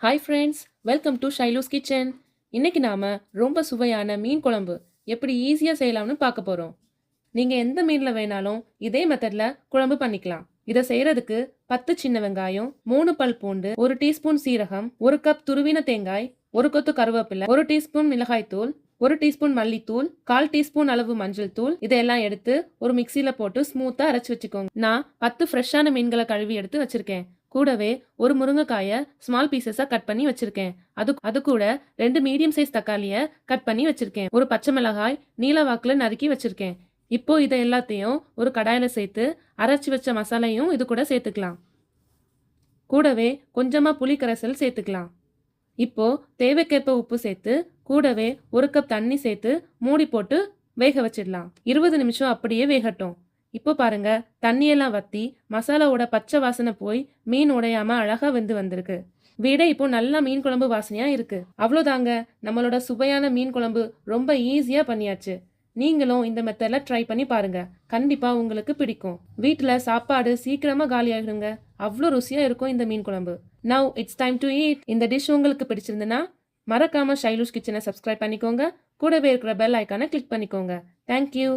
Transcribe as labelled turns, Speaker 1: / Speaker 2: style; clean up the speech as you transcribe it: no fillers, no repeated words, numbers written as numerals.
Speaker 1: Hi friends, welcome to Shailu's kitchen. இன்னைக்கு நாம ரொம்ப சுவையான மீன் குழம்பு எப்படி ஈஸியாக செய்யலாம்னு பார்க்க போகிறோம். நீங்கள் எந்த மீனில் வேணாலும் இதே மெத்தடில் குழம்பு பண்ணிக்கலாம். இதை செய்கிறதுக்கு 10 சின்ன வெங்காயம், 3 பல் பூண்டு, 1 டீஸ்பூன் சீரகம், 1 கப் துருவின தேங்காய், 1 கொத்து கருவேப்பிலை, 1 டீஸ்பூன் மிளகாய்த்தூள், 1 டீஸ்பூன் மல்லித்தூள், 1/4 டீஸ்பூன் அளவு மஞ்சள் தூள், இதெல்லாம் எடுத்து ஒரு மிக்சியில் போட்டு ஸ்மூத்தாக அரைச்சி வச்சுக்கோங்க. நான் 10 ஃப்ரெஷ்ஷான மீன்களை கழுவி எடுத்து வச்சிருக்கேன். கூடவே ஒரு முருங்கைக்காயை ஸ்மால் பீசஸாக கட் பண்ணி வச்சிருக்கேன். அது கூட 2 மீடியம் சைஸ் தக்காளியை கட் பண்ணி வச்சிருக்கேன். ஒரு பச்சை மிளகாய் நீல வாக்கில் நறுக்கி வச்சிருக்கேன். இப்போ இதை எல்லாத்தையும் ஒரு கடாயில் சேர்த்து அரைச்சி வச்ச மசாலையும் இது கூட சேர்த்துக்கலாம். கூடவே கொஞ்சமாக புளி கரைசல் சேர்த்துக்கலாம். இப்போ தேவைக்கேற்ப உப்பு சேர்த்து கூடவே 1 கப் தண்ணி சேர்த்து மூடி போட்டு வேக வச்சிடலாம். 20 நிமிஷம் அப்படியே வேகட்டும். இப்போ பாருங்க, தண்ணியெல்லாம் வத்தி மசாலாவோட பச்சை வாசனை போய் மீன் உடையாம அழகா வெந்து வந்திருக்கு. வீடே இப்போ நல்லா மீன் குழம்பு வாசனையா இருக்கு. அவ்வளோதாங்க, நம்மளோட சுவையான மீன் குழம்பு ரொம்ப ஈஸியா பண்ணியாச்சு. நீங்களும் இந்த மெத்தடில் ட்ரை பண்ணி பாருங்க, கண்டிப்பா உங்களுக்கு பிடிக்கும். வீட்டில் சாப்பாடு சீக்கிரமா காலியாகிடுங்க, அவ்வளோ ருசியா இருக்கும் இந்த மீன் குழம்பு. Now it's time to eat. இந்த டிஷ் உங்களுக்கு பிடிச்சிருந்துன்னா மறக்காம ஷைலூஸ் கிச்சனை சப்ஸ்கிரைப் பண்ணிக்கோங்க. கூடவே இருக்கிற பெல் ஐக்கானை கிளிக் பண்ணிக்கோங்க. தேங்க்யூ.